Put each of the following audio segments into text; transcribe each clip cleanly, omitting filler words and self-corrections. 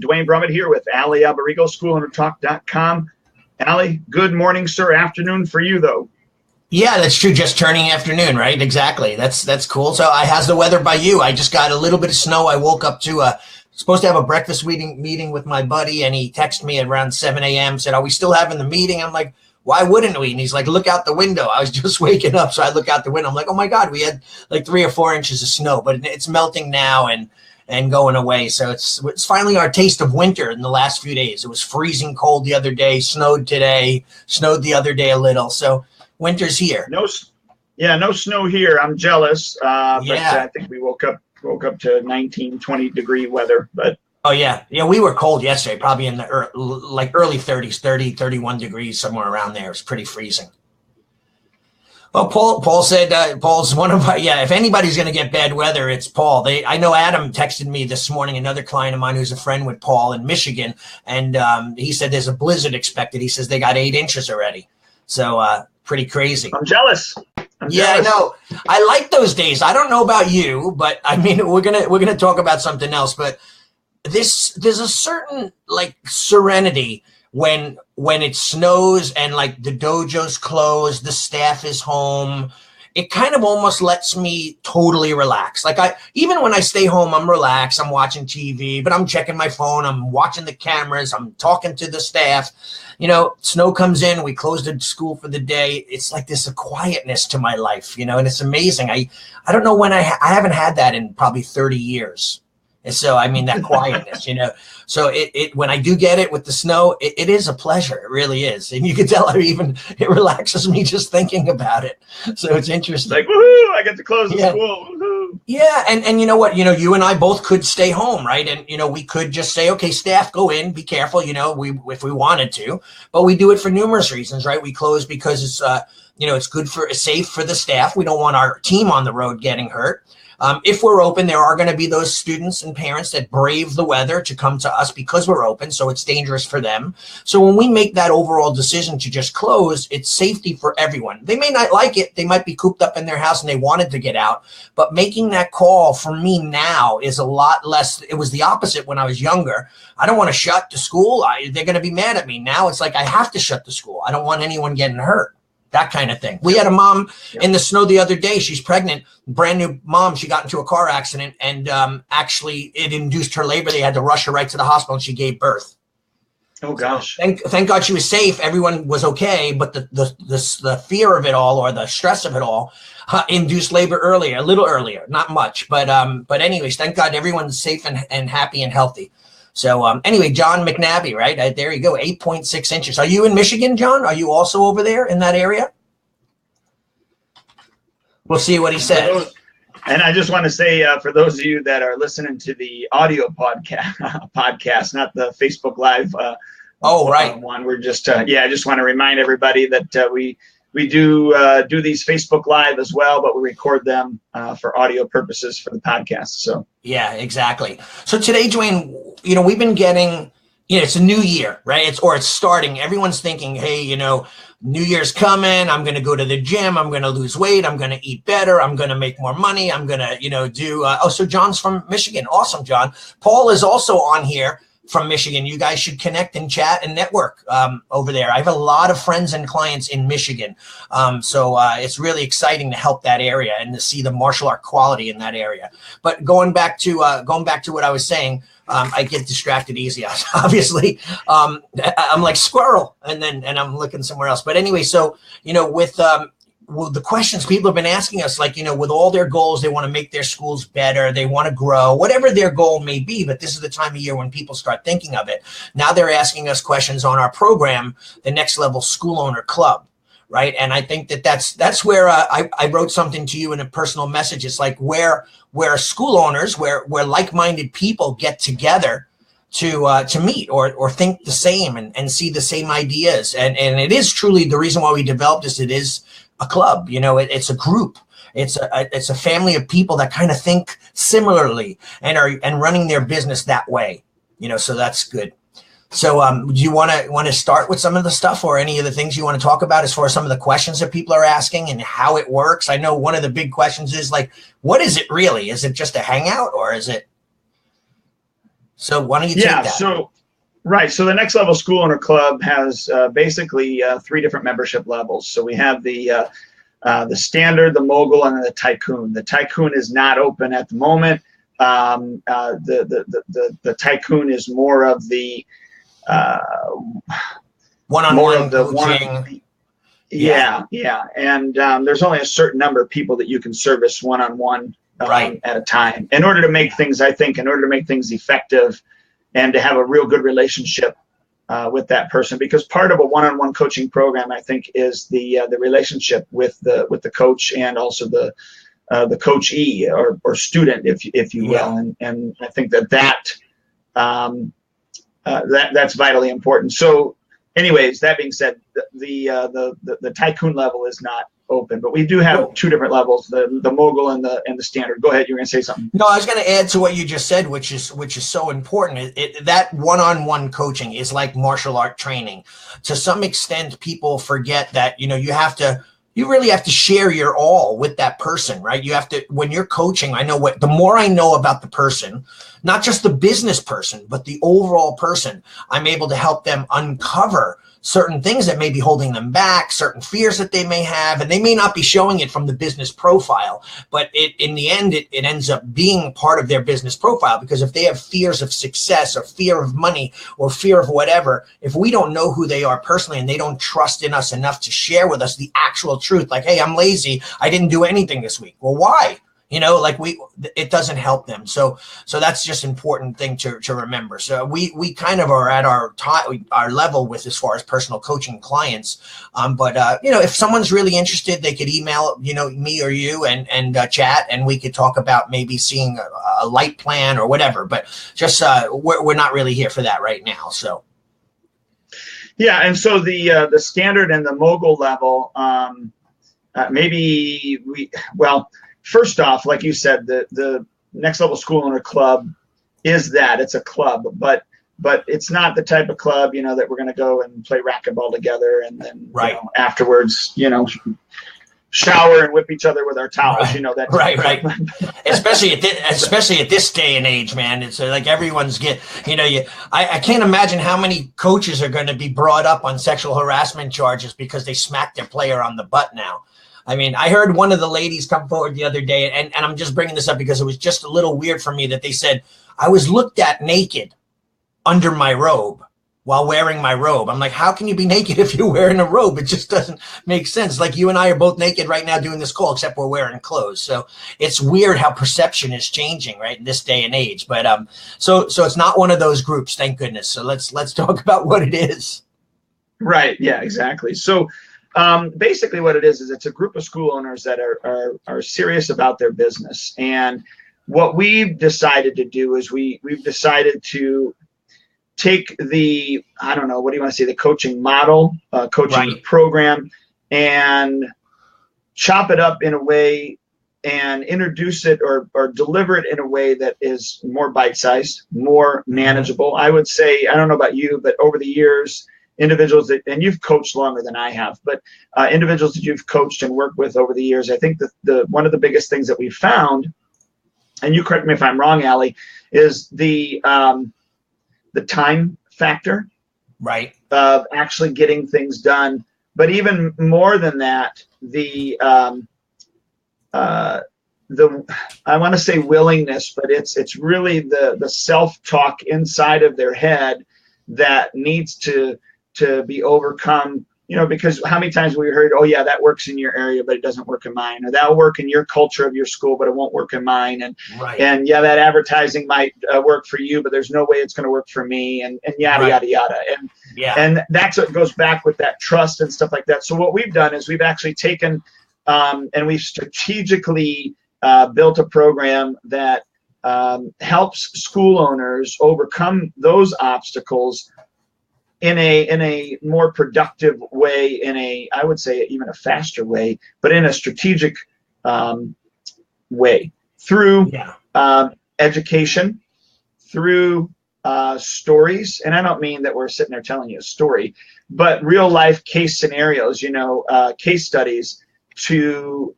Duane Brummett here with Allie SchoolownerTalk.com. Allie, good morning, sir. Afternoon for you, though. Yeah, that's true. Just turning afternoon, right? Exactly. That's cool. So how's the weather by you? I just got a little bit of snow. I woke up to supposed to have a breakfast meeting with my buddy, and he texted me at around 7 a.m. said, "Are we still having the meeting?" I'm like, "Why wouldn't we?" And he's like, "Look out the window." I was just waking up, so I look out the window. I'm like, "Oh my God, we had like 3 or 4 inches of snow, but it's melting now and going away." So it's finally our taste of winter in the last few days. It was freezing cold the other day, snowed today, snowed the other day a little. So winter's here. No snow here. I'm jealous. But I think we woke up to 19, 20 degree weather. But oh yeah, we were cold yesterday, probably in the early 30s, 30, 31 degrees, somewhere around there. It was pretty freezing. Well, Paul said Paul's one of my, if anybody's going to get bad weather, it's Paul. I know Adam texted me this morning, another client of mine who's a friend with Paul in Michigan, and he said there's a blizzard expected. He says they got 8 inches already. So pretty crazy. I'm jealous. I know. I like those days. I don't know about you, but I mean, we're gonna talk about something else. But there's a certain like serenity when it snows and like the dojo's closed, the staff is home. It kind of almost lets me totally relax. Like even when I stay home, I'm relaxed. I'm watching TV, but I'm checking my phone. I'm watching the cameras. I'm talking to the staff. You know, snow comes in. We closed the school for the day. It's like this a quietness to my life, you know, and it's amazing. I don't know when I haven't had that in probably 30 years. And so, I mean, that quietness, you know, so it when I do get it with the snow, it is a pleasure. It really is. And you can tell it relaxes me just thinking about it. So it's interesting. Like, woohoo, I get to close the school. Woohoo. Yeah. And you know what, you and I both could stay home, right? And, we could just say, okay, staff, go in, be careful, if we wanted to, but we do it for numerous reasons, right? We close because it's, it's safe for the staff. We don't want our team on the road getting hurt. If we're open, there are going to be those students and parents that brave the weather to come to us because we're open, so it's dangerous for them. So when we make that overall decision to just close, it's safety for everyone. They may not like it. They might be cooped up in their house and they wanted to get out. But making that call for me now is a lot less. It was the opposite when I was younger. I don't want to shut the school. They're going to be mad at me. Now it's like I have to shut the school. I don't want anyone getting hurt. That kind of thing. We had a mom in the snow the other day. She's pregnant, brand new mom. She got into a car accident and actually it induced her labor. They had to rush her right to the hospital and she gave birth. Oh gosh. So thank God she was safe. Everyone was okay. But the fear of it all or the stress of it all induced labor a little earlier, not much. But anyways, thank God everyone's safe and happy and healthy. So anyway, John McNabbie, right? There you go, 8.6 inches. Are you in Michigan, John? Are you also over there in that area? We'll see what he says. And I just want to say, for those of you that are listening to the audio podcast, not the Facebook Live one, we're just, I just want to remind everybody that we do these Facebook Live as well, but we record them for audio purposes for the podcast. So yeah, exactly. So today, Duane, we've been getting, it's a new year, right? It's starting. Everyone's thinking, hey, New Year's coming. I'm going to go to the gym. I'm going to lose weight. I'm going to eat better. I'm going to make more money. I'm going to, do. So John's from Michigan. Awesome, John. Paul is also on here from Michigan. You guys should connect and chat and network over there. I have a lot of friends and clients in Michigan. So it's really exciting to help that area and to see the martial art quality in that area. But going back to what I was saying, I get distracted easy. Obviously, I'm like squirrel and I'm looking somewhere else. But anyway, so, with the questions people have been asking us, like, with all their goals, they want to make their schools better. They want to grow, whatever their goal may be. But this is the time of year when people start thinking of it. Now they're asking us questions on our program, the Next Level School Owner Club. Right. And I think that's where I wrote something to you in a personal message. It's like where school owners, where like-minded people get together to meet or think the same and see the same ideas. And it is truly the reason why we developed this. It is a club, it's a group. It's a family of people that kind of think similarly and are running their business that way, so that's good. So do you want to start with some of the stuff or any of the things you want to talk about as far as some of the questions that people are asking and how it works? I know one of the big questions is like, what is it really? Is it just a hangout or is it? So why don't you take that? Right. So the Next Level School Owner Club has basically 3 different membership levels. So we have the standard, the mogul, and the tycoon. The tycoon is not open at the moment. The tycoon is more of the one-on-one coaching. Yeah. And there's only a certain number of people that you can service one-on-one at a time. In order to make things, I think, in order to make things effective and to have a real good relationship with that person, because part of a one-on-one coaching program, I think, is the relationship with the coach and also the coachee or student, if you will, and I think that's vitally important. So, anyways, that being said, the tycoon level is not open, but we do have 2 different levels: the mogul and the standard. Go ahead, you were going to say something. No, I was going to add to what you just said, which is so important. That one-on-one coaching is like martial art training. To some extent, people forget that you really have to share your all with that person, right? You have to, when you're coaching, the more I know about the person, not just the business person, but the overall person, I'm able to help them uncover certain things that may be holding them back, certain fears that they may have, and they may not be showing it from the business profile, but in the end, it ends up being part of their business profile, because if they have fears of success or fear of money or fear of whatever, if we don't know who they are personally and they don't trust in us enough to share with us the actual truth, like, hey, I'm lazy, I didn't do anything this week. Well, why? It doesn't help them. So that's just important thing to remember. So we kind of are at our level with as far as personal coaching clients. But if someone's really interested, they could email, me or you and chat, and we could talk about maybe seeing a light plan or whatever. But just we're not really here for that right now. So. Yeah. And so the standard and the mogul level, first off, like you said, the Next Level School Owner Club is that. It's a club, but it's not the type of club, that we're going to go and play racquetball together and then afterwards, shower and whip each other with our towels. Right. especially at this day and age, man. It's like everyone's I can't imagine how many coaches are going to be brought up on sexual harassment charges because they smacked their player on the butt now. I mean, I heard one of the ladies come forward the other day, and I'm just bringing this up because it was just a little weird for me that they said, I was looked at naked under my robe while wearing my robe. I'm like, how can you be naked if you're wearing a robe? It just doesn't make sense. Like, you and I are both naked right now doing this call, except we're wearing clothes. So it's weird how perception is changing, right, in this day and age. But so it's not one of those groups, thank goodness. So let's talk about what it is. Right. Yeah, exactly. So basically what it is it's a group of school owners that are serious about their business. And what we've decided to do is we've decided to take the, the coaching model, coaching program, and chop it up in a way and introduce it or deliver it in a way that is more bite-sized, more manageable. I would say, I don't know about you, but over the years, individuals that, and you've coached longer than I have, but individuals that you've coached and worked with over the years, I think the one of the biggest things that we've found, and you correct me if I'm wrong, Allie, is the time factor, right, of actually getting things done. But even more than that, I want to say willingness, but it's really the self-talk inside of their head that needs to be overcome, because how many times we heard, oh yeah, that works in your area, but it doesn't work in mine, or that'll work in your culture of your school, but it won't work in mine. And yeah, that advertising might work for you, but there's no way it's going to work for me, and yada, yada, yada. And that's what goes back with that trust and stuff like that. So what we've done is we've actually taken and we've strategically built a program that helps school owners overcome those obstacles in a more productive way, I would say even a faster way, but in a strategic way, through education, through stories. And I don't mean that we're sitting there telling you a story, but real life case scenarios, case studies, to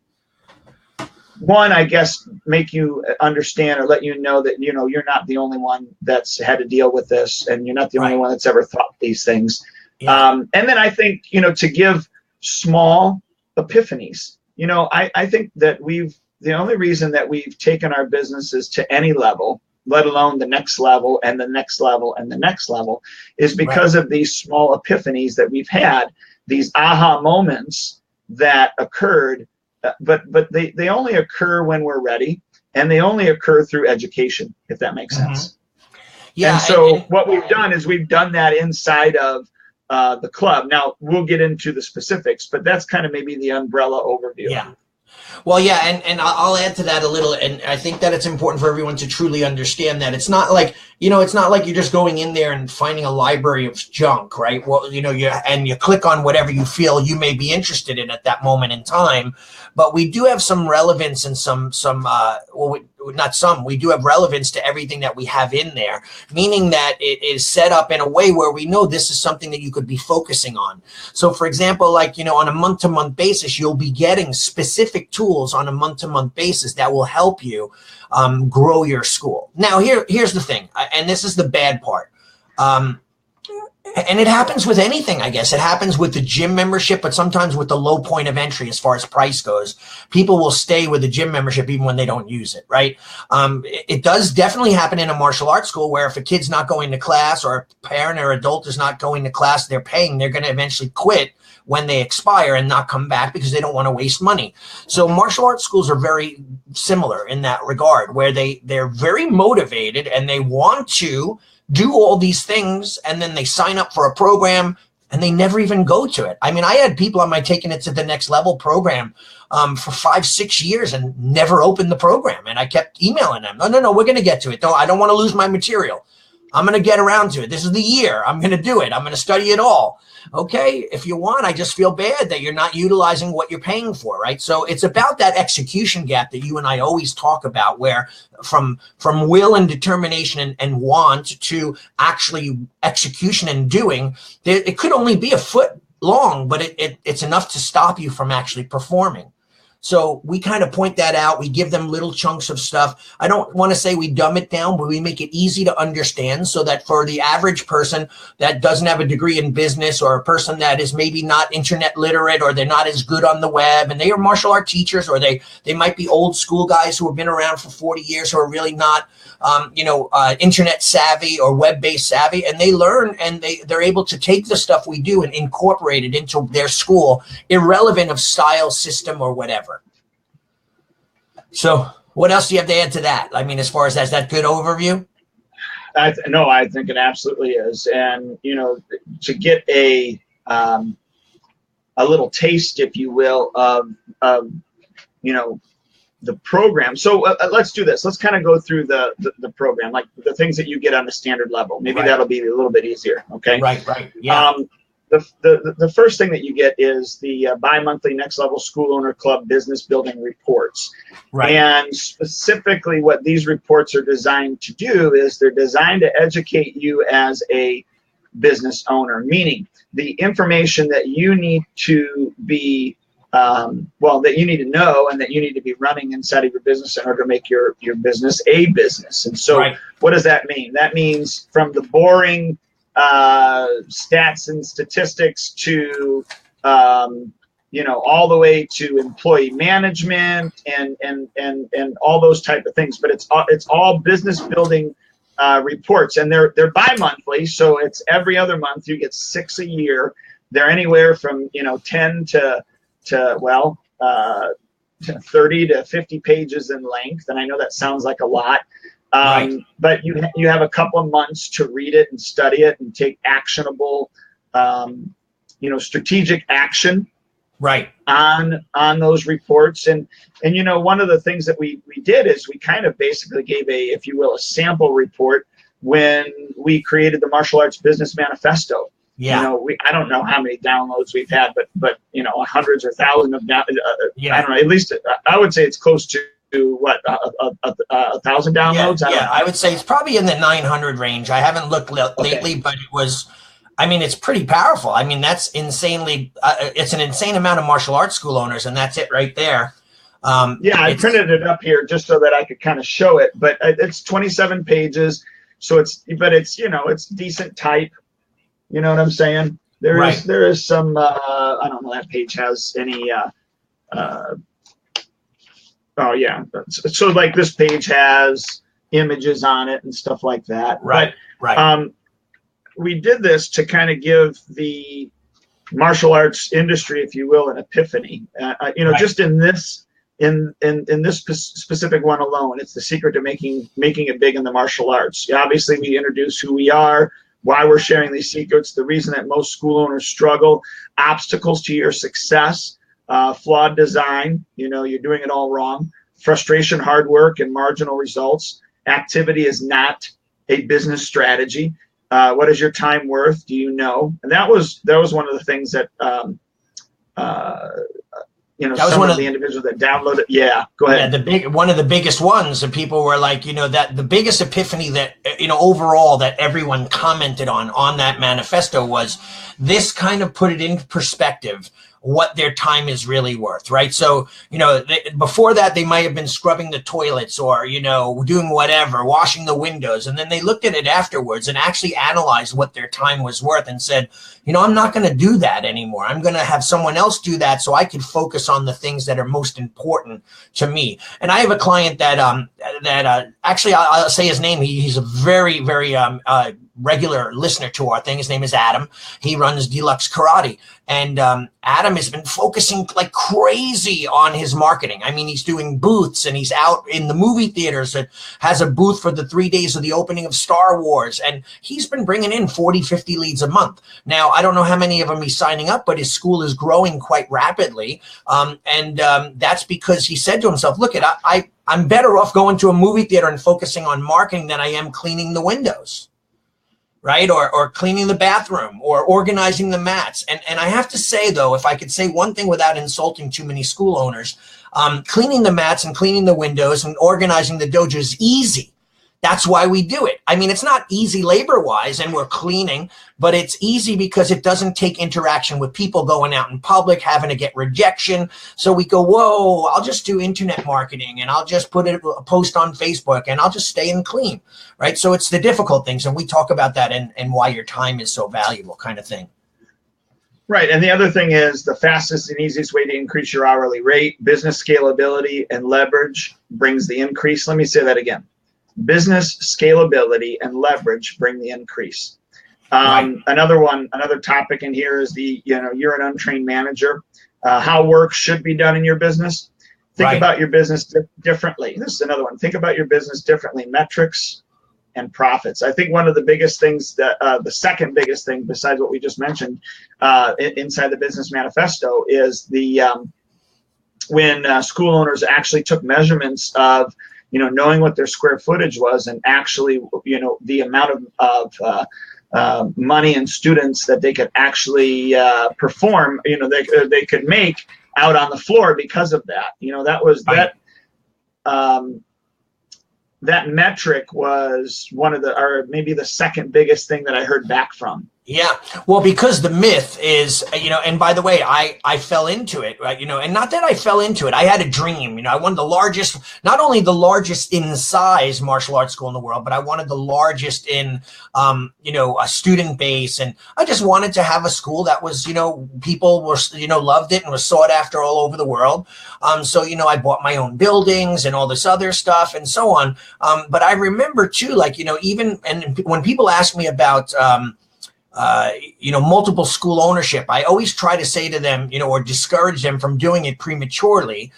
one, I guess, make you understand or let you know that, you're not the only one that's had to deal with this, and you're not the only one that's ever thought these things. Yeah. And then I think, to give small epiphanies. I think that the only reason that we've taken our businesses to any level, let alone the next level and the next level and the next level, is because of these small epiphanies that we've had, these aha moments that occurred, but they only occur when we're ready, and they only occur through education, if that makes sense. Yeah. And so what we've done is we've done that inside of the club. Now we'll get into the specifics, but that's kind of maybe the umbrella overview. Yeah. Well, yeah, and I'll add to that a little, and I think that it's important for everyone to truly understand that it's not like, it's not like you're just going in there and finding a library of junk, right? Well, you click on whatever you feel you may be interested in at that moment in time, but we do have some relevance and we do have relevance to everything that we have in there, meaning that it is set up in a way where we know this is something that you could be focusing on. So for example, like, on a month-to-month basis, you'll be getting specific tools on a month-to-month basis that will help you grow your school. Now, here's the thing, and this is the bad part. And it happens with anything, I guess. It happens with the gym membership, but sometimes with the low point of entry as far as price goes. People will stay with the gym membership even when they don't use it, right? It does definitely happen in a martial arts school where if a kid's not going to class or a parent or adult is not going to class, they're going to eventually quit when they expire and not come back because they don't want to waste money. So martial arts schools are very similar in that regard, where they're very motivated and they want to do all these things, and then they sign up for a program and they never even go to it. I mean, I had people on my Taking It to the Next Level program for 5-6 years and never opened the program. And I kept emailing them. No, we're going to get to it. I don't want to lose my material. I'm going to get around to it. This is the year. I'm going to do it. I'm going to study it all. Okay, if you want, I just feel bad that you're not utilizing what you're paying for, right? So it's about that execution gap that you and I always talk about, where from will and determination and want to actually execution and doing, it could only be a foot long, but it's enough to stop you from actually performing. So we kind of point that out. We give them little chunks of stuff. I don't want to say we dumb it down, but we make it easy to understand so that for the average person that doesn't have a degree in business, or a person that is maybe not internet literate, or they're not as good on the web, and they are martial art teachers, or they might be old school guys who have been around for 40 years who are really not, internet savvy or web-based savvy, and they learn and they're able to take the stuff we do and incorporate it into their school, irrelevant of style, system, or whatever. So what else do you have to add to that? I mean, as far as that good overview? No, I think it absolutely is. And, to get a little taste, if you will, of the program. So let's do this. Let's kind of go through the program, like the things that you get on the standard level. Maybe that'll be a little bit easier. Okay. Right. Yeah. The first thing that you get is the bi-monthly Next Level School Owner Club business building reports. Right. And specifically what these reports are designed to do is they're designed to educate you as a business owner, meaning the information that you need to be, that you need to know and that you need to be running inside of your business in order to make your business a business. And so what does that mean? That means from the boring stats and statistics to all the way to employee management and all those type of things, but it's all business building reports, and they're bi-monthly, so it's every other month. You get 6 a year. They're anywhere from 10 to 30 to 50 pages in length, and I know that sounds like a lot. But you have a couple of months to read it and study it and take actionable, strategic action on those reports. And one of the things that we did is we kind of basically gave a sample report when we created the Martial Arts Business Manifesto. Yeah. I don't know how many downloads we've had, but hundreds or thousands of I don't know, at least I would say it's close to what, 1,000 downloads? Yeah, I would say it's probably in the 900 range. I haven't looked lately, but it was, it's pretty powerful. That's insanely, it's an insane amount of martial arts school owners, and that's it right there. Yeah, I printed it up here just so that I could kind of show it, but it's 27 pages. So it's decent type. You know what I'm saying? There is some, I don't know, that page has any, oh yeah. So like this page has images on it and stuff like that. Right. We did this to kind of give the martial arts industry, if you will, an epiphany. Just in this specific one alone, it's the secret to making it big in the martial arts. Obviously, we introduce who we are, why we're sharing these secrets, the reason that most school owners struggle, obstacles to your success, flawed design, you're doing it all wrong, frustration, hard work, and marginal results. Activity is not a business strategy. What is your time worth? Do you know? And that was one of the things that some of the individuals that downloaded. Yeah, go ahead. Yeah, one of the biggest ones, and people were like, that the biggest epiphany that overall that everyone commented on that manifesto was this kind of put it into perspective what their time is really worth, right? So, before that, they might have been scrubbing the toilets or, doing whatever, washing the windows. And then they looked at it afterwards and actually analyzed what their time was worth and said, I'm not going to do that anymore. I'm going to have someone else do that so I can focus on the things that are most important to me. And I have a client that actually, I'll say his name. He's a very, very regular listener to our thing. His name is Adam. He runs Deluxe Karate. And Adam has been focusing like crazy on his marketing. I mean, he's doing booths and he's out in the movie theaters that has a booth for the 3 days of the opening of Star Wars. And he's been bringing in 40, 50 leads a month. Now, I don't know how many of them he's signing up, but his school is growing quite rapidly. That's because he said to himself, look, I'm better off going to a movie theater and focusing on marketing than I am cleaning the windows. Right? Or cleaning the bathroom or organizing the mats. And I have to say, though, if I could say one thing without insulting too many school owners, cleaning the mats and cleaning the windows and organizing the dojo is easy. That's why we do it. I mean, it's not easy labor-wise, and we're cleaning, but it's easy because it doesn't take interaction with people going out in public, having to get rejection. So we go, whoa, I'll just do internet marketing, and I'll just put a post on Facebook, and I'll just stay and clean, right? So it's the difficult things, and we talk about that and why your time is so valuable kind of thing. Right, and the other thing is the fastest and easiest way to increase your hourly rate, business scalability and leverage brings the increase. Let me say that again. Business scalability and leverage bring the increase. Another topic in here is you're an untrained manager. How work should be done in your business. Think about your business differently. This is another one. Think about your business differently. Metrics and profits. I think one of the biggest things that the second biggest thing besides what we just mentioned inside the business manifesto is when school owners actually took measurements of knowing what their square footage was and actually, the amount of money and students that they could actually perform, they could make out on the floor because of that. That was that metric was one of or maybe the second biggest thing that I heard back from. Yeah. Well, because the myth is, and by the way, I fell into it, right? And not that I fell into it. I had a dream, I wanted the largest, not only the largest in size martial arts school in the world, but I wanted the largest in, a student base. And I just wanted to have a school that was, people were, loved it and was sought after all over the world. So, I bought my own buildings and all this other stuff and so on. But I remember too, even, and when people ask me about, multiple school ownership, I always try to say to them, or discourage them from doing it prematurely,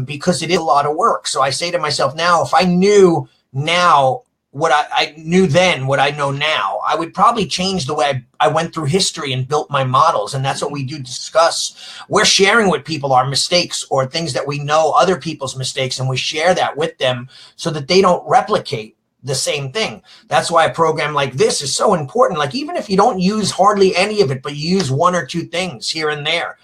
because it is a lot of work. So I say to myself now, if I knew now what I knew then, what I know now, I would probably change the way I went through history and built my models. And that's what we do discuss. We're sharing with people our mistakes or things that we know other people's mistakes, and we share that with them so that they don't replicate the same thing. That's why a program like this is so important. Like, even if you don't use hardly any of it, but you use one or two things here and there,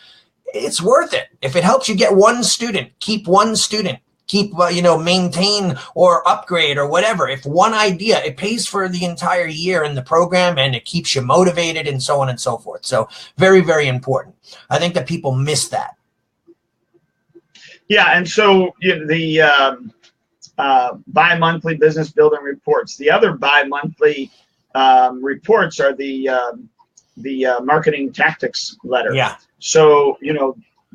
it's worth it. If it helps you get one student, keep one student, keep, maintain or upgrade or whatever. If one idea, it pays for the entire year in the program and it keeps you motivated and so on and so forth. So very, very important. I think that people miss that. Yeah, and so the bi-monthly business building reports. The other bi-monthly reports are the marketing tactics letter. Yeah. So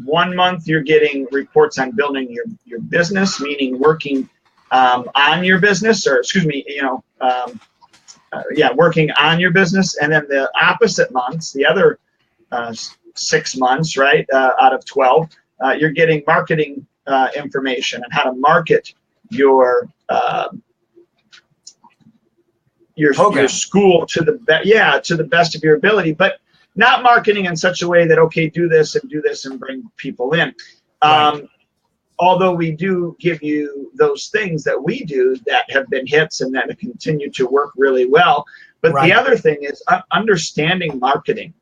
1 month you're getting reports on building your business, meaning working on your business, or excuse me, working on your business. And then the opposite months, the other 6 months, right, out of 12, you're getting marketing information on how to market your school to the best of your ability, but not marketing in such a way that, okay, do this and bring people in. Right. Although we do give you those things that we do that have been hits and that continue to work really well. But the other thing is understanding marketing,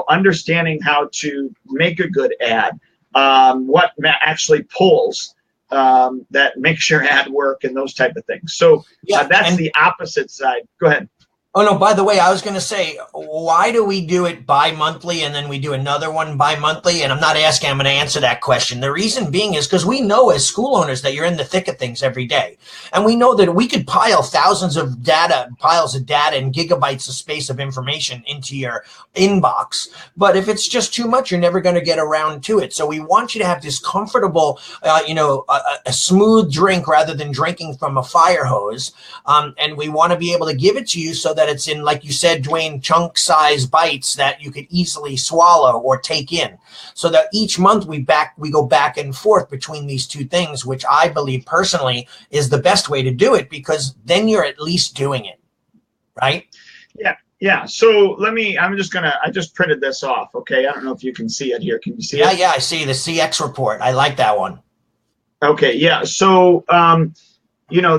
understanding how to make a good ad, what actually pulls, that makes your ad work, and those type of things. So that's the opposite side. Go ahead. Oh, no, by the way, I was going to say, why do we do it bi-monthly and then we do another one bi-monthly? And I'm not asking, I'm going to answer that question. The reason being is because we know as school owners that you're in the thick of things every day. And we know that we could pile piles of data and gigabytes of space of information into your inbox. But if it's just too much, you're never going to get around to it. So we want you to have this comfortable, a smooth drink rather than drinking from a fire hose. And we want to be able to give it to you so that it's in, like you said, Duane, chunk size bites that you could easily swallow or take in, so that each month we go back and forth between these two things, which I believe personally is the best way to do it, because then you're at least doing it, right? Yeah. So I just printed this off. Okay. I don't know if you can see it here. Can you see it? Yeah. I see the CX report. I like that one. Okay. Yeah. So,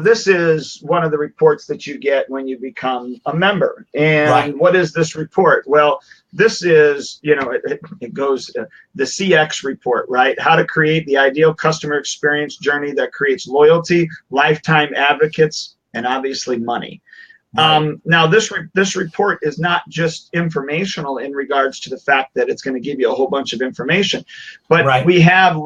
this is one of the reports that you get when you become a member. And What is this report? Well, this is, it goes, the CX report, right? How to create the ideal customer experience journey that creates loyalty, lifetime advocates, and obviously money. Now, this report is not just informational in regards to the fact that it's going to give you a whole bunch of information, but we have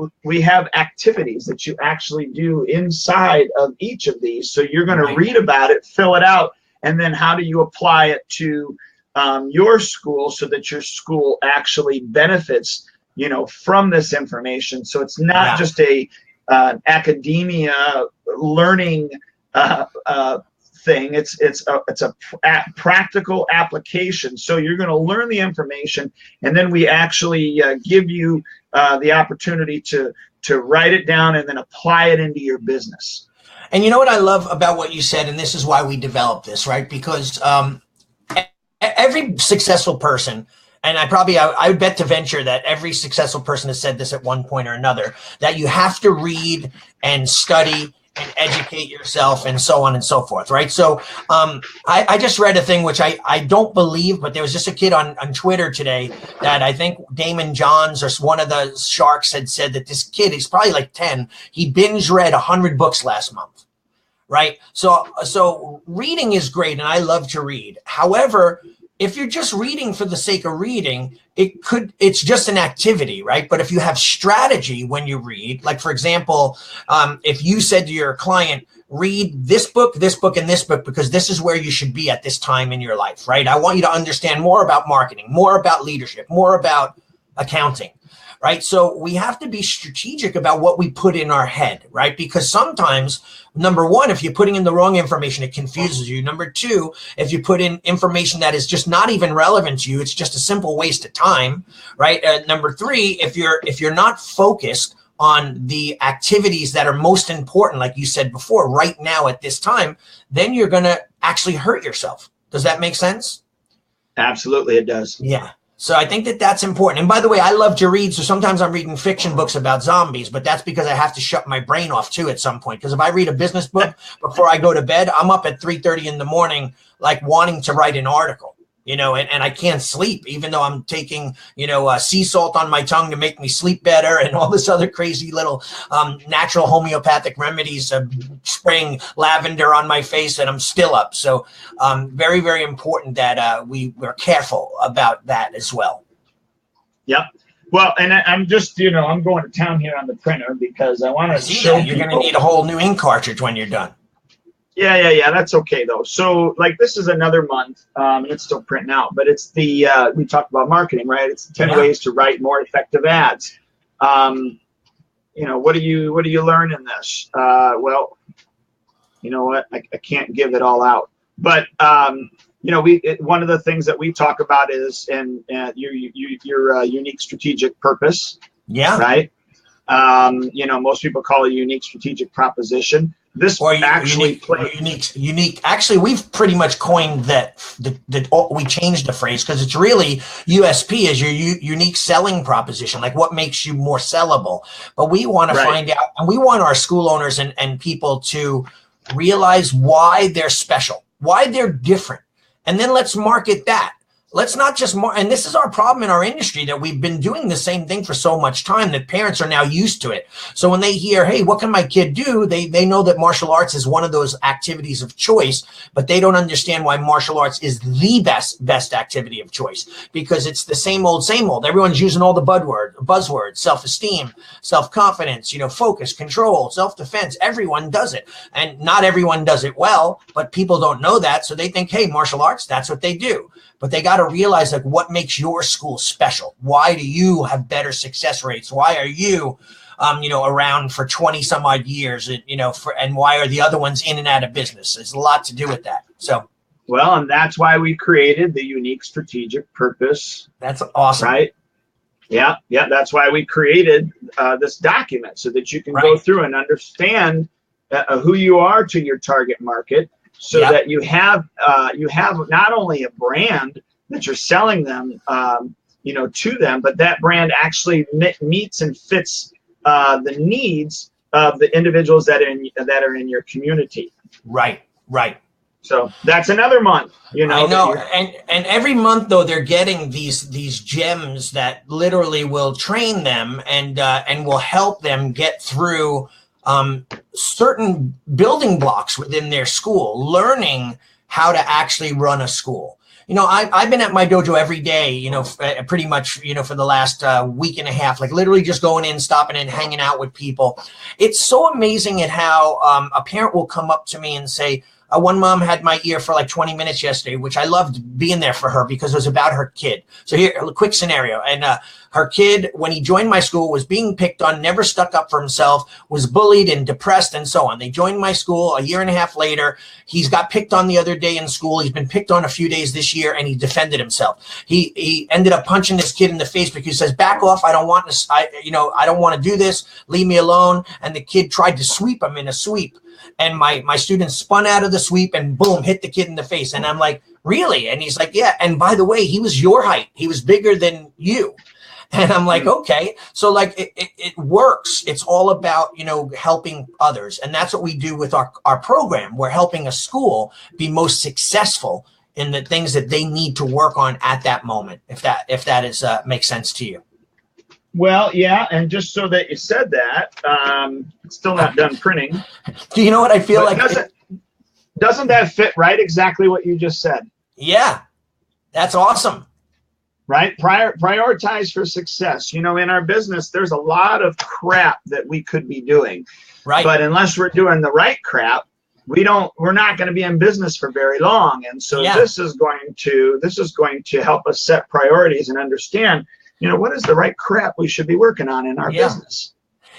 activities that you actually do inside of each of these. So you're going to read about it, fill it out, and then how do you apply it to your school so that your school actually benefits, from this information. So it's not just a academia learning thing. It's a practical application. So you're going to learn the information, and then we actually give you the opportunity to write it down and then apply it into your business. And you know what I love about what you said, and this is why we developed this, right? Because every successful person, and I would bet to venture that every successful person has said this at one point or another, that you have to read and study and educate yourself and so on and so forth, right? So I just read a thing which I don't believe, but there was just a kid on Twitter today that I think Damon Johns or one of the sharks had said that this kid, he's probably like 10, he binge read 100 books last month, right? So reading is great, and I love to read. However, if you're just reading for the sake of reading, it's just an activity, right? But if you have strategy when you read, like for example, if you said to your client, read this book, and this book, because this is where you should be at this time in your life, right? I want you to understand more about marketing, more about leadership, more about accounting, right? So we have to be strategic about what we put in our head, right? Because sometimes, number one, if you're putting in the wrong information, it confuses you. Number two, if you put in information that is just not even relevant to you, it's just a simple waste of time, right? Number three, if you're not focused on the activities that are most important, like you said before, right now at this time, then you're going to actually hurt yourself. Does that make sense? Absolutely, it does. Yeah. So I think that that's important. And by the way, I love to read. So sometimes I'm reading fiction books about zombies, but that's because I have to shut my brain off too at some point. Because if I read a business book before I go to bed, I'm up at 3:30 in the morning, like wanting to write an article, and I can't sleep, even though I'm taking, sea salt on my tongue to make me sleep better and all this other crazy little natural homeopathic remedies, spraying lavender on my face, and I'm still up. So very, very important that we're careful about that as well. Yep. Well, and I'm just, I'm going to town here on the printer because I want to show you're going to need a whole new ink cartridge when you're done. Yeah. That's okay though. So like this is another month, and it's still printing out, but it's the we talked about marketing, right? It's 10 ways to write more effective ads. What do you learn in this? Well, you know what? I can't give it all out, but one of the things that we talk about is your unique strategic purpose. Yeah. Right. Most people call it a unique strategic proposition. This or actually unique. Actually, we've pretty much coined that. We changed the phrase because it's really USP is your unique selling proposition, like what makes you more sellable. But we want to find out, and we want our school owners and people to realize why they're special, why they're different, and then let's market that. Let's not just and this is our problem in our industry, that we've been doing the same thing for so much time that parents are now used to it. So when they hear, hey, what can my kid do? They know that martial arts is one of those activities of choice, but they don't understand why martial arts is the best activity of choice, because it's the same old. Everyone's using all the buzzwords, self-esteem, self-confidence, focus, control, self-defense. Everyone does it. And not everyone does it well, but people don't know that. So they think, hey, martial arts, that's what they do. But they got to realize, like, what makes your school special? Why do you have better success rates? Why are you, around for 20 some odd years? And why are the other ones in and out of business? There's a lot to do with that. So, well, and that's why we created the unique strategic purpose. That's awesome, right? Yeah. That's why we created this document, so that you can go through and understand who you are to your target market. So that you have not only a brand that you're selling them, to them, but that brand actually meets and fits the needs of the individuals that are in your community. Right. So that's another month. I know, and every month though they're getting these gems that literally will train them and will help them get through certain building blocks within their school, learning how to actually run a school. I've been at my dojo every day, pretty much, for the last week and a half, like literally just going in, stopping in, hanging out with people. It's so amazing at how a parent will come up to me and say, one mom had my ear for like 20 minutes yesterday, which I loved being there for her because it was about her kid. So here, a quick scenario. And her kid, when he joined my school, was being picked on, never stuck up for himself, was bullied and depressed and so on. They joined my school a year and a half later. He's got picked on the other day in school. He's been picked on a few days this year, and he defended himself. He ended up punching this kid in the face because he says, back off. I don't want to, I don't want to do this. Leave me alone. And the kid tried to sweep him in a sweep. And my student spun out of the sweep and boom, hit the kid in the face. And I'm like, really? And he's like, yeah. And by the way, he was your height. He was bigger than you. And I'm like, okay. So like it works. It's all about, helping others. And that's what we do with our program. We're helping a school be most successful in the things that they need to work on at that moment. If that is makes sense to you. Well, yeah, and just so that you said that, it's still not done printing. Do you know what I feel like? Doesn't that fit right exactly what you just said? Yeah, that's awesome. Right? Prioritize for success. In our business, there's a lot of crap that we could be doing. Right. But unless we're doing the right crap, we're not going to be in business for very long. And so this is going to help us set priorities and understand, what is the right crap we should be working on in our business?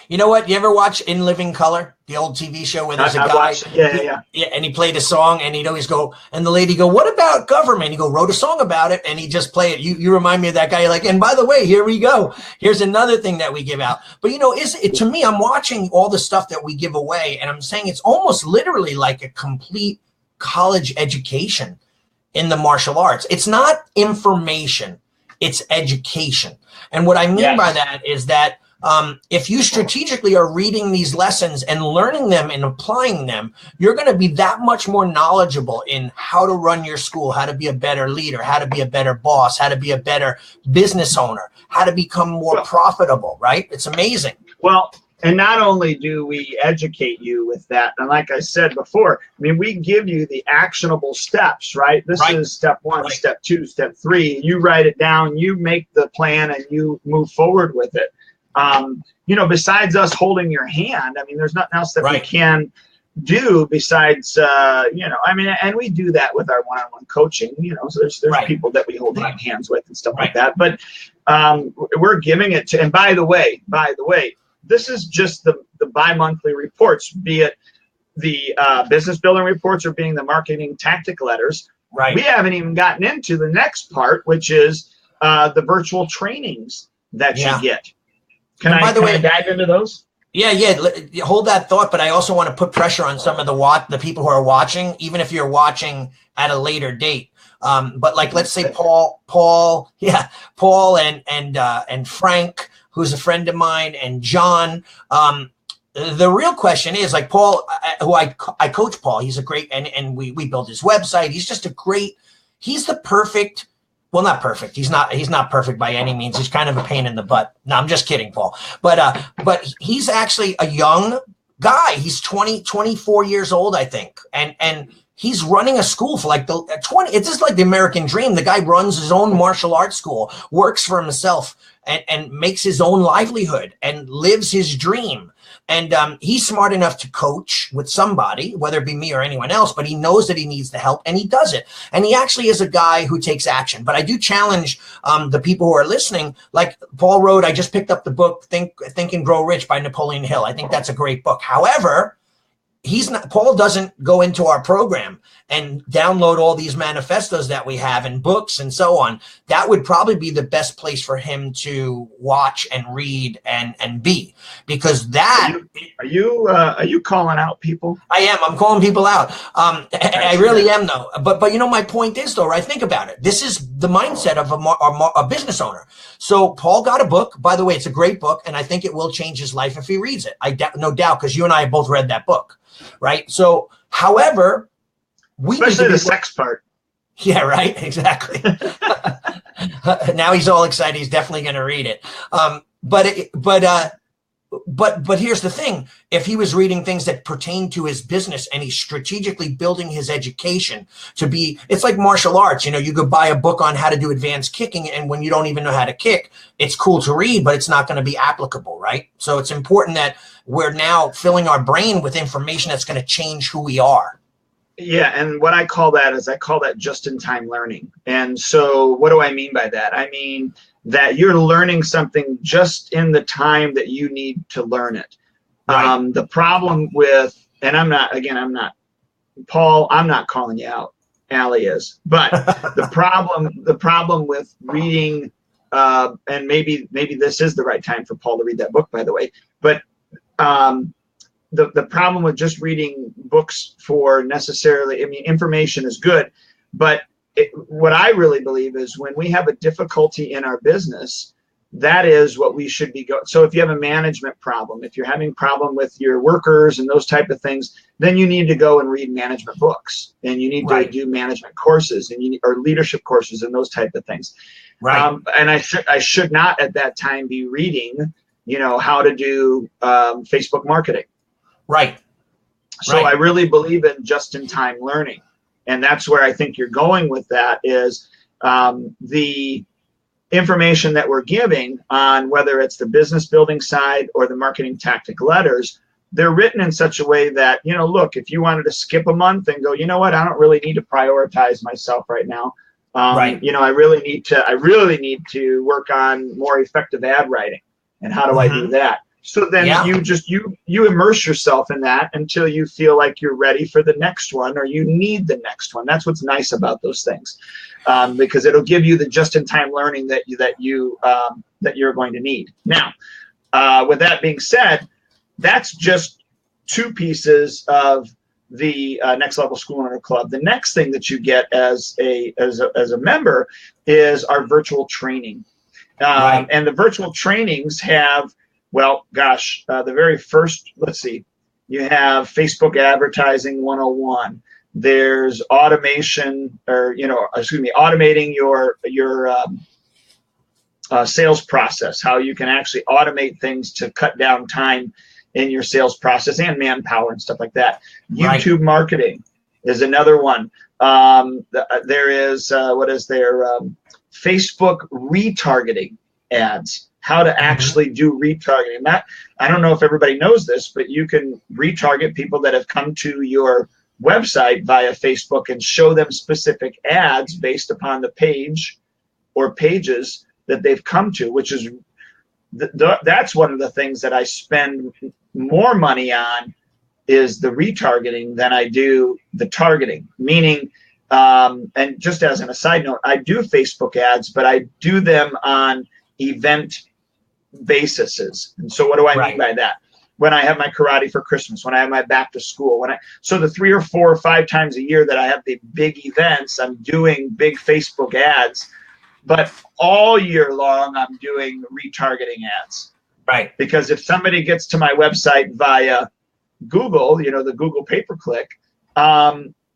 You know what? You ever watch In Living Color, the old TV show where there's a guy? Yeah. And he played a song, and he'd always go, and the lady go, what about government? He go, wrote a song about it, and he just play it. You remind me of that guy. You're like, and by the way, here we go. Here's another thing that we give out. But to me, I'm watching all the stuff that we give away, and I'm saying it's almost literally like a complete college education in the martial arts. It's not information. It's education. And what I mean by that is that if you strategically are reading these lessons and learning them and applying them, you're going to be that much more knowledgeable in how to run your school, how to be a better leader, how to be a better boss, how to be a better business owner, how to become more profitable, right? It's amazing. Well, And not only do we educate you with that, and like I said before, I mean, we give you the actionable steps, right? This is step 1, step 2, step 3. You write it down, you make the plan, and you move forward with it. You know, besides us holding your hand, I mean, there's nothing else that we can do besides, you know, I mean, and we do that with our one-on-one coaching, you know, so there's people that we hold hands with and stuff like that. But we're giving it to, and by the way, this is just the bi-monthly reports, be it the business building reports or being the marketing tactic letters. We haven't even gotten into the next part, which is the virtual trainings that you get. Can I dive into those? Yeah. Hold that thought, but I also want to put pressure on some of the people who are watching, even if you're watching at a later date. But like, let's say Paul and Frank, who's a friend of mine, and John. The real question is, like, Paul, who I coach Paul. He's a great, and we built his website. He's just he's the perfect. Well, not perfect. He's not perfect by any means. He's kind of a pain in the butt. No, I'm just kidding, Paul. But he's actually a young guy. He's 24 years old, I think. And he's running a school for like the 20. It's just like the American dream. The guy runs his own martial arts school, works for himself, and makes his own livelihood and lives his dream. And he's smart enough to coach with somebody, whether it be me or anyone else, but he knows that he needs the help, and he does it. And he actually is a guy who takes action. But I do challenge the people who are listening, like Paul wrote, I just picked up the book, Think and Grow Rich by Napoleon Hill. I think that's a great book. However, Paul doesn't go into our program and download all these manifestos that we have and books and so on. That would probably be the best place for him to watch and read and be, because that. Are you calling out people? I am. I'm calling people out. I really am, though. But you know, my point is, though, right? Think about it. This is the mindset of a business owner. So Paul got a book. By the way, it's a great book, and I think it will change his life if he reads it. No doubt, because you and I have both read that book. Right. So, however, especially the sex part. Yeah, right. Exactly. Now he's all excited. He's definitely going to read it. But here's the thing. If he was reading things that pertain to his business and he's strategically building his education to be, it's like martial arts. You know, you could buy a book on how to do advanced kicking, and when you don't even know how to kick, it's cool to read, but it's not going to be applicable, right? So it's important that we're now filling our brain with information that's going to change who we are. Yeah, and what I call that just-in-time learning. And so what do I mean by that? I mean that you're learning something just in the time that you need to learn it. Right. The problem with, and I'm not Paul, I'm not calling you out. Allie is. But the problem with reading, and maybe this is the right time for Paul to read that book, by the way, but the problem with just reading books for necessarily, I mean, information is good, but what I really believe is when we have a difficulty in our business, that is what we should be going. So if you have a management problem, if you're having a problem with your workers and those type of things, then you need to go and read management books, and you need to do management courses, and or leadership courses and those type of things. Right. And I should not at that time be reading, you know, how to do Facebook marketing. Right. So I really believe in just-in-time learning. And that's where I think you're going with that is the information that we're giving on whether it's the business building side or the marketing tactic letters, they're written in such a way that, you know, look, if you wanted to skip a month and go, you know what, I don't really need to prioritize myself right now. You know, I really need to work on more effective ad writing. And how do I do that? So then you immerse yourself in that until you feel like you're ready for the next one, or you need the next one. That's what's nice about those things, because it'll give you the just-in-time learning that you're going to need. Now, with that being said, that's just two pieces of the Next Level School Owner Club. The next thing that you get as a member is our virtual training, and the virtual trainings have. Well, gosh, the very first, let's see, you have Facebook Advertising 101. There's automation, or, automating your sales process, how you can actually automate things to cut down time in your sales process and manpower and stuff like that. Right. YouTube marketing is another one. There is Facebook retargeting ads. How to actually do retargeting. That, I don't know if everybody knows this, but you can retarget people that have come to your website via Facebook and show them specific ads based upon the page or pages that they've come to, which is that's one of the things that I spend more money on, is the retargeting than I do the targeting. Meaning, and just as an aside note, I do Facebook ads, but I do them on event basis. And so what do I mean by that? When I have my karate for Christmas, when I have my back to school, so the 3 or 4 or 5 times a year that I have the big events, I'm doing big Facebook ads, but all year long I'm doing retargeting ads. Right. Because if somebody gets to my website via Google, the Google pay-per-click,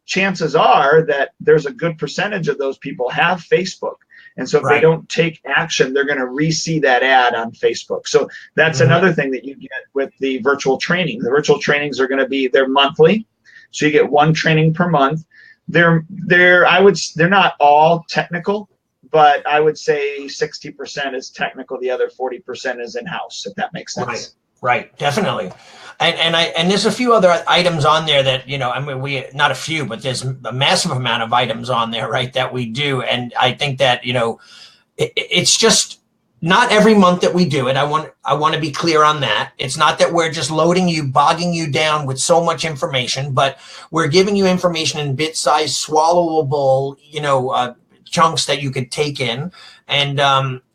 chances are that there's a good percentage of those people have Facebook. And so if they don't take action, they're going to re-see that ad on Facebook. So that's another thing that you get with the virtual training. The virtual trainings are going to be, they're monthly. So you get 1 training per month. They're not all technical, but I would say 60% is technical. The other 40% is in-house, if that makes sense. Right. Definitely. And there's a few other items on there that, we, not a few, but there's a massive amount of items on there, right, that we do. And I think that, it's just not every month that we do it. I want to be clear on that. It's not that we're just bogging you down with so much information, but we're giving you information in bit-sized, swallowable, chunks that you could take in.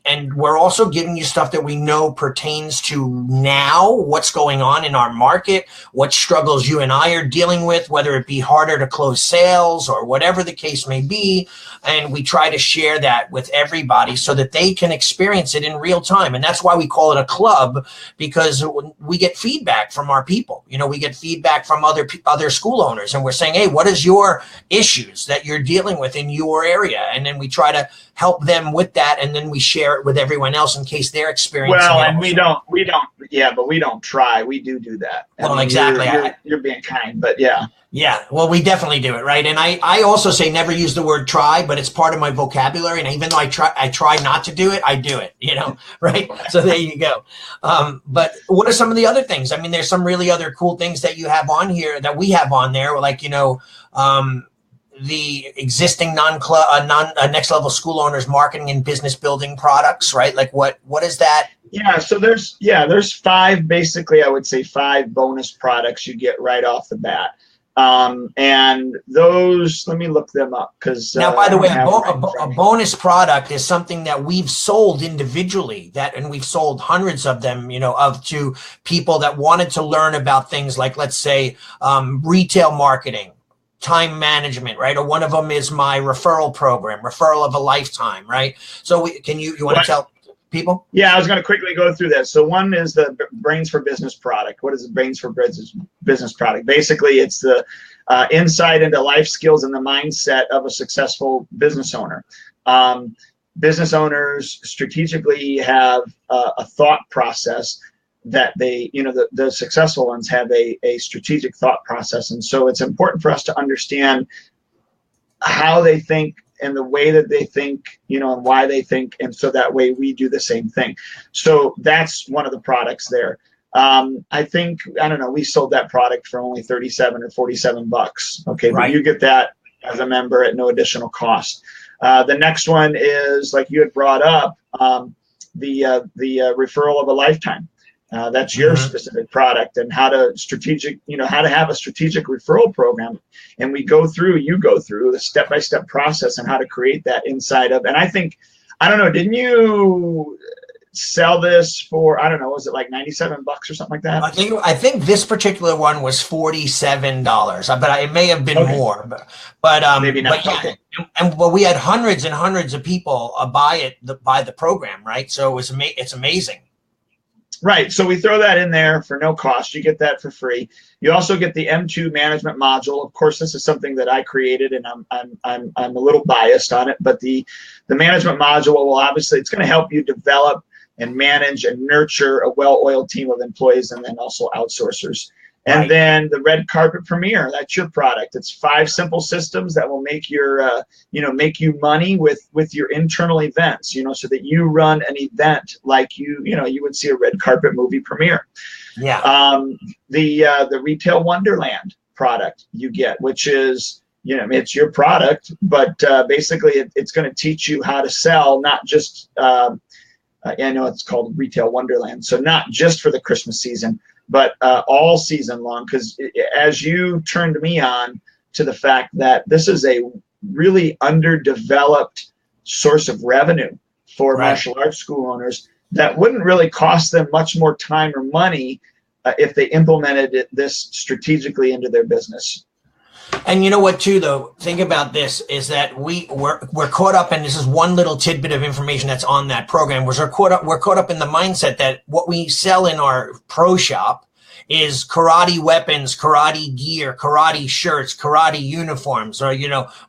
And we're also giving you stuff that we know pertains to now, what's going on in our market, what struggles you and I are dealing with, whether it be harder to close sales or whatever the case may be. And we try to share that with everybody so that they can experience it in real time. And that's why we call it a club, because we get feedback from our people. We get feedback from other school owners, and we're saying, hey, what is your issues that you're dealing with in your area? And then we try to help them with that, and then we share it with everyone else in case they're experiencing it. And we don't try. We do that. Well, exactly. You're being kind, but yeah. Yeah, well, we definitely do it, right? And I also say never use the word try, but it's part of my vocabulary. And even though I try not to do it, I do it, right? So there you go. But what are some of the other things? I mean, there's some really other cool things that you have on here that we have on there, like, the existing next level school owners marketing and business building products, right? Like what is that? Yeah. So there's 5, basically, I would say 5 bonus products you get right off the bat. And those, let me look them up, because now, by the way, a bonus product is something that we've sold individually, and we've sold hundreds of them, to people that wanted to learn about things like, let's say, retail marketing, time management, right? Or one of them is my referral program, referral of a lifetime, right? So you want to tell people? Yeah, I was going to quickly go through this. So one is the Brains for Business product. What is the Brains for Business product? Basically, it's the insight into life skills and the mindset of a successful business owner. Business owners strategically have a thought process that they, the successful ones have a strategic thought process. And so it's important for us to understand how they think and the way that they think, and why they think. And so that way we do the same thing. So that's one of the products there. I think, I don't know, we sold that product for only $37 or $47. Okay. Right. But you get that as a member at no additional cost. The next one is, like you had brought up, the referral of a lifetime. That's your specific product, and how to have a strategic referral program. And you go through the step-by-step process on how to create that inside of. And I think, I don't know, didn't you sell this for, I don't know, was it like $97 or something like that? I think this particular one was $47, but it may have been more. But maybe not. But yeah, and we had hundreds and hundreds of people buy the program, right? So it's amazing. Right. So we throw that in there for no cost. You get that for free. You also get the M2 management module. Of course, this is something that I created, and I'm a little biased on it. But the management module will obviously, it's going to help you develop and manage and nurture a well-oiled team of employees, and then also outsourcers. And then the Red Carpet Premier, that's your product. It's 5 simple systems that will make your, make you money with your internal events, so that you run an event like you would see a red carpet movie premiere. Yeah. The Retail Wonderland product you get, which is, it's your product, but basically it's going to teach you how to sell, not just, I know it's called Retail Wonderland, so not just for the Christmas season, but all season long, because as you turned me on to the fact that this is a really underdeveloped source of revenue for martial arts school owners that wouldn't really cost them much more time or money if they implemented this strategically into their business. And you know what, too, though, think about this, is that we're caught up, and this is one little tidbit of information that's on that program, we're caught up in the mindset that what we sell in our pro shop is karate weapons, karate gear, karate shirts, karate uniforms, or,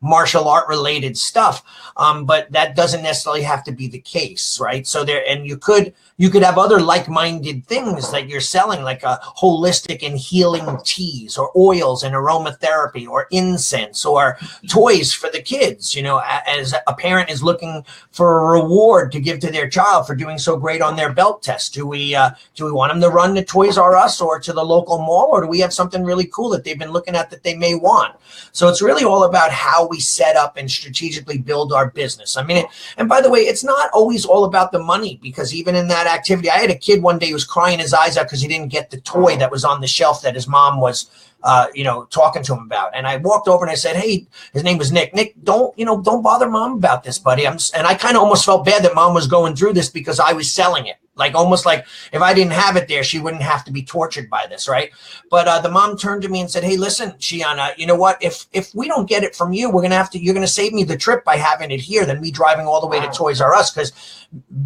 martial art related stuff. But that doesn't necessarily have to be the case, right? So you could have other like-minded things that you're selling, like a holistic and healing teas, or oils and aromatherapy, or incense, or toys for the kids. As a parent is looking for a reward to give to their child for doing so great on their belt test, do we want them to run to Toys R Us or to the local mall, or do we have something really cool that they've been looking at that they may want? So it's really all about how we set up and strategically build our business. I mean, and by the way, it's not always all about the money, because even in that activity, I had a kid one day who was crying his eyes out because he didn't get the toy that was on the shelf that his mom was talking to him about. And I walked over and I said, hey, his name was Nick. Nick, don't bother mom about this, buddy. And I kind of almost felt bad that mom was going through this because I was selling it. Like, almost like if I didn't have it there, she wouldn't have to be tortured by this, right? But the mom turned to me and said, hey, listen, Shiana, you know what? If we don't get it from you, you're going to save me the trip by having it here than me driving all the way to Toys R Us, because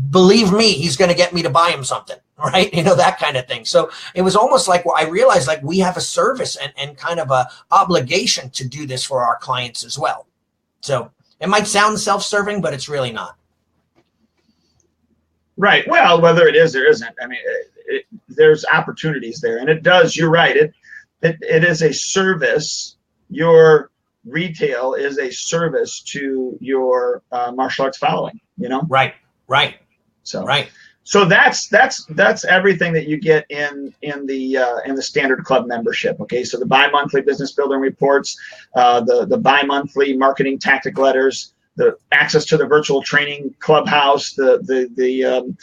believe me, he's going to get me to buy him something, right? That kind of thing. So it was almost like, I realized, like, we have a service and kind of a obligation to do this for our clients as well. So it might sound self-serving, but it's really not. Right. Well, whether it is or isn't, I mean, there's opportunities there, and it does. You're right. It is a service. Your retail is a service to your martial arts following. Right. So that's everything that you get in the standard club membership. Okay. So the bi-monthly business building reports, the bi-monthly marketing tactic letters, the access to the virtual training clubhouse, the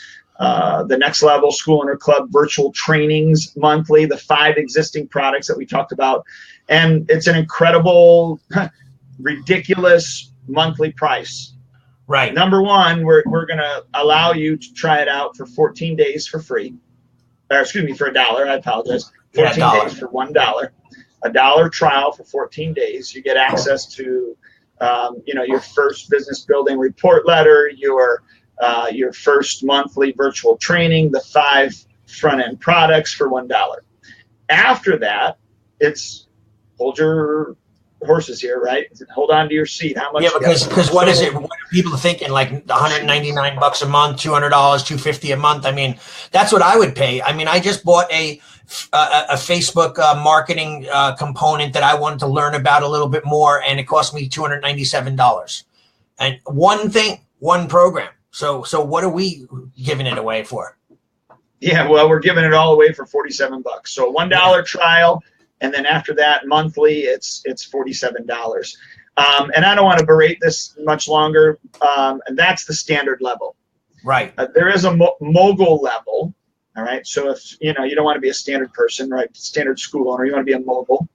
next level school owner club virtual trainings monthly, the 5 existing products that we talked about. And it's an incredible, ridiculous monthly price. Right. Number one, we're going to allow you to try it out for 14 days for free. Or excuse me, for $1. I apologize. 14 days for $1. $1 trial for 14 days. You get access to your first business building report letter, your first monthly virtual training, the 5 front end products for $1. After that, it's hold your horses here, right? Hold on to your seat. How much? Yeah, because what is it? What are people thinking? Like $199 a month, $200, $250 a month. I mean, that's what I would pay. I mean, I just bought a Facebook marketing component that I wanted to learn about a little bit more, and it cost me $297. And one program. So what are we giving it away for? Yeah, well, we're giving it all away for $47. So $1 trial, and then after that, monthly, it's $47. And I don't want to berate this much longer. And that's the standard level. Right. There is a mogul level. All right. So if you don't want to be a standard person, right? Standard school owner, you want to be a mogul.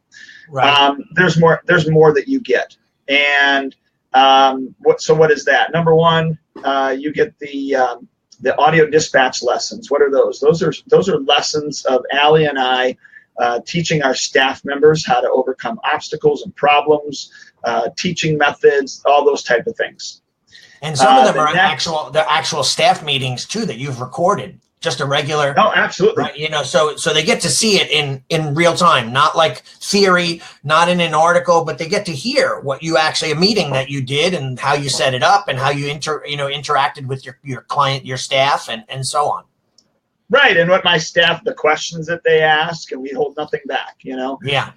Right. There's more that you get. And what is that? Number one, you get the audio dispatch lessons. What are those? Those are lessons of Allie and I teaching our staff members how to overcome obstacles and problems, teaching methods, all those type of things. And some of them are actual staff meetings too that you've recorded. just a regular. Oh, absolutely. Right. You know, so they get to see it in real time, not like theory, not in an article, but they get to hear what you actually, a meeting that you did and how you set it up and how you interacted with your client, your staff, and so on. Right. And what my staff, the questions that they ask, and we hold nothing back, Yeah.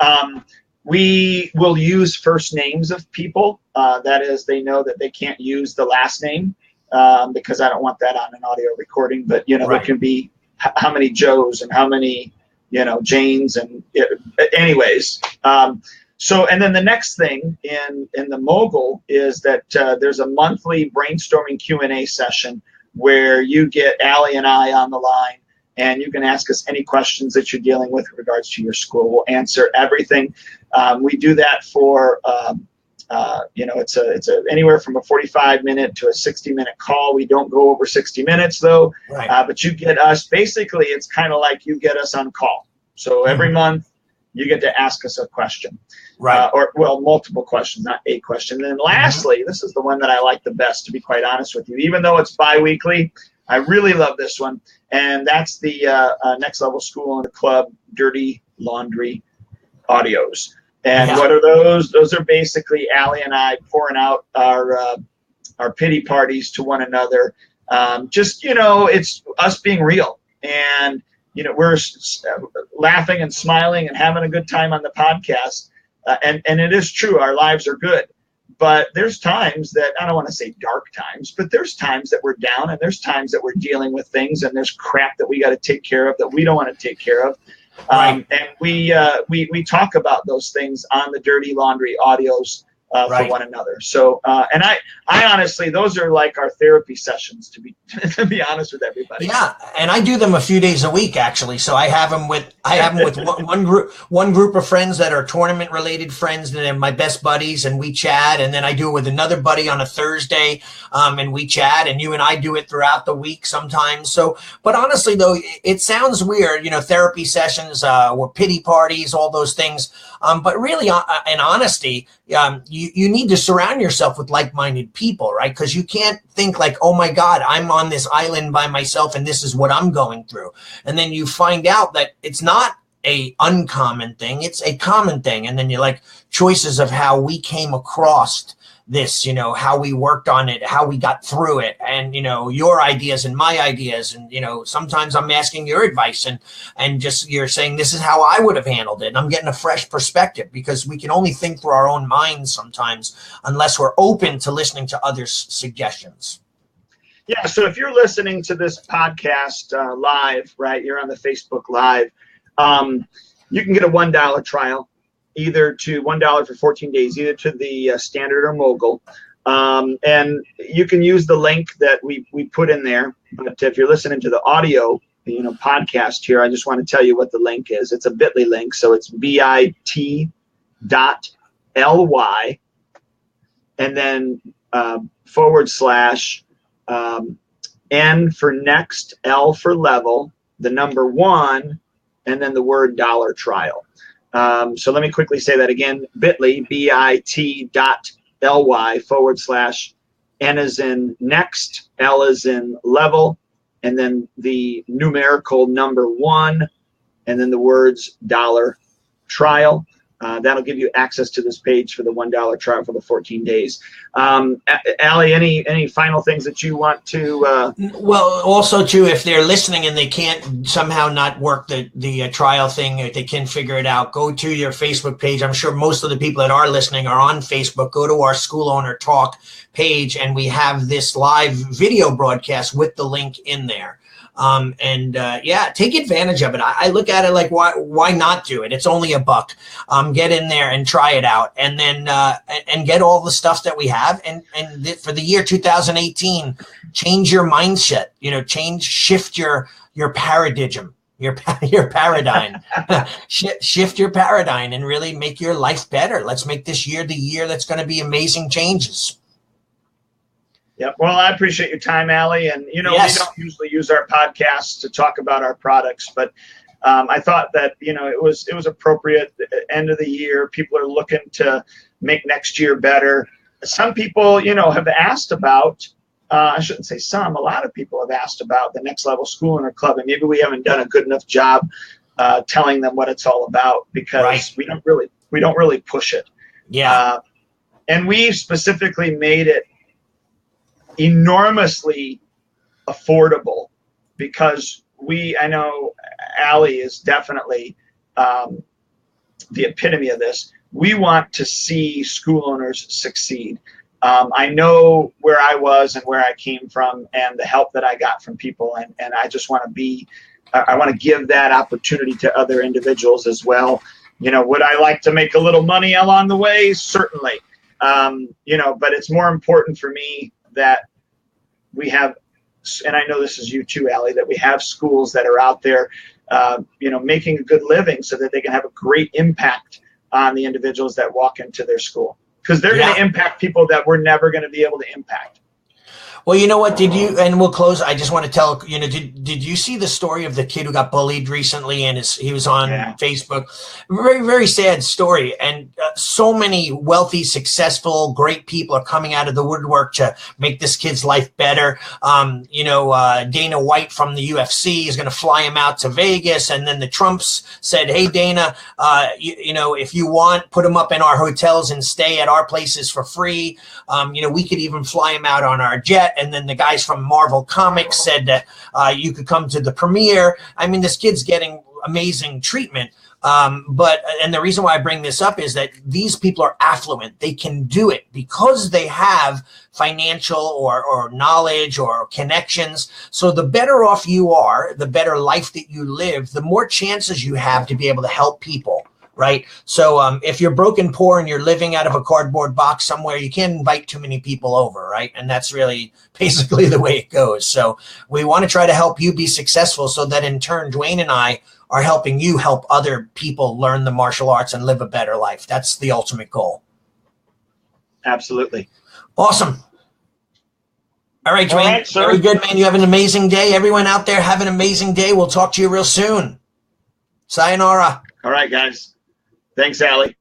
We will use first names of people. That is, they know that they can't use the last name because I don't want that on an audio recording. But, right. There can be how many Joes and how many, Janes. And anyways. So, and then the next thing in the Mogul is that there's a monthly brainstorming Q&A session where you get Allie and I on the line. And you can ask us any questions that you're dealing with in regards to your school. We'll answer everything. We do that for, it's anywhere from a 45-minute to a 60-minute call. We don't go over 60 minutes though. Right. But you get us. Basically, it's kind of like you get us on call. So every month you get to ask us a question. Right. Multiple questions, not a question. And then lastly, this is the one that I like the best, to be quite honest with you. Even though it's bi-weekly, I really love this one, and that's the Next Level School and the Club Dirty Laundry audios. And what are those? Those are basically Allie and I pouring out our pity parties to one another. It's us being real, and we're laughing and smiling and having a good time on the podcast. And it is true, our lives are good. But there's times that, I don't want to say dark times, but there's times that we're down, and there's times that we're dealing with things, and there's crap that we got to take care of that we don't want to take care of. Right. And we talk about those things on the Dirty Laundry audios for one another. So, and I honestly, those are like our therapy sessions, to be honest with everybody. Yeah, and I do them a few days a week actually. So I have them with one group of friends that are tournament related friends, and they're my best buddies, and we chat. And then I do it with another buddy on a Thursday, and we chat. And you and I do it throughout the week sometimes. So, but honestly though, it sounds weird, therapy sessions, or pity parties, all those things. But really, in honesty, you need to surround yourself with like-minded people, right? Because you can't think like, oh my God, I'm on this island by myself and this is what I'm going through. And then you find out that it's not a uncommon thing, it's a common thing. And then you're like, choices of how we came across this, how we worked on it, how we got through it, and your ideas and my ideas, and sometimes I'm asking your advice, and just you're saying this is how I would have handled it, and I'm getting a fresh perspective, because we can only think through our own minds sometimes unless we're open to listening to others' suggestions. Yeah, so if you're listening to this podcast live, right, you're on the Facebook Live, you can get a $1 trial, either to $1 for 14 days, either to the standard or Mogul. And you can use the link that we put in there. But if you're listening to the audio, podcast here, I just want to tell you what the link is. It's a bit.ly link. So it's bit.ly and then / N for next, L for level, the number 1, and then the word $1 trial. So let me quickly say that again, bit.ly, bit.ly / N as in next, L as in level, and then the numerical number 1, and then the words $1 trial. That'll give you access to this page for the $1 trial for the 14 days. Allie, any final things that you want to? Well, also too, if they're listening and they can't somehow not work the trial thing, if they can figure it out, go to your Facebook page. I'm sure most of the people that are listening are on Facebook. Go to our School Owner Talk page, and we have this live video broadcast with the link in there. Take advantage of it. I look at it like, why not do it? It's only $1. Get in there and try it out, and then and get all the stuff that we have. And for the year 2018, change your mindset. Shift your paradigm. Your paradigm. Shift your paradigm and really make your life better. Let's make this year the year that's going to be amazing changes. Yep. Well, I appreciate your time, Allie. And, Yes. We don't usually use our podcasts to talk about our products, but I thought that, it was appropriate. End of the year, people are looking to make next year better. Some people, have asked about I shouldn't say some, a lot of people have asked about the Next Level School Owner Club, and maybe we haven't done a good enough job telling them what it's all about, because we don't really push it. Yeah. And we specifically made it enormously affordable, because I know Allie is definitely the epitome of this. We want to see school owners succeed. I know where I was and where I came from and the help that I got from people. And I just want to give that opportunity to other individuals as well. Would I like to make a little money along the way? Certainly. But it's more important for me that we have, and I know this is you too, Allie, that we have schools that are out there, making a good living so that they can have a great impact on the individuals that walk into their school, because they're going to impact people that we're never going to be able to impact. Well, you know what, and we'll close. I just want to tell, did you see the story of the kid who got bullied recently, and he was on Facebook? Very, very sad story. And so many wealthy, successful, great people are coming out of the woodwork to make this kid's life better. Dana White from the UFC is going to fly him out to Vegas. And then the Trumps said, hey, Dana, if you want, put him up in our hotels and stay at our places for free. We could even fly him out on our jet. And then the guys from Marvel Comics said that you could come to the premiere. I mean, this kid's getting amazing treatment. And the reason why I bring this up is that these people are affluent. They can do it because they have financial or knowledge or connections. So the better off you are, the better life that you live, the more chances you have to be able to help people. Right. So if you're broken, poor, and you're living out of a cardboard box somewhere, you can't invite too many people over. Right. And that's really basically the way it goes. So we want to try to help you be successful so that in turn, Duane and I are helping you help other people learn the martial arts and live a better life. That's the ultimate goal. Absolutely. Awesome. All right, Duane. All right, very good, man. You have an amazing day. Everyone out there, have an amazing day. We'll talk to you real soon. Sayonara. All right, guys. Thanks, Allie.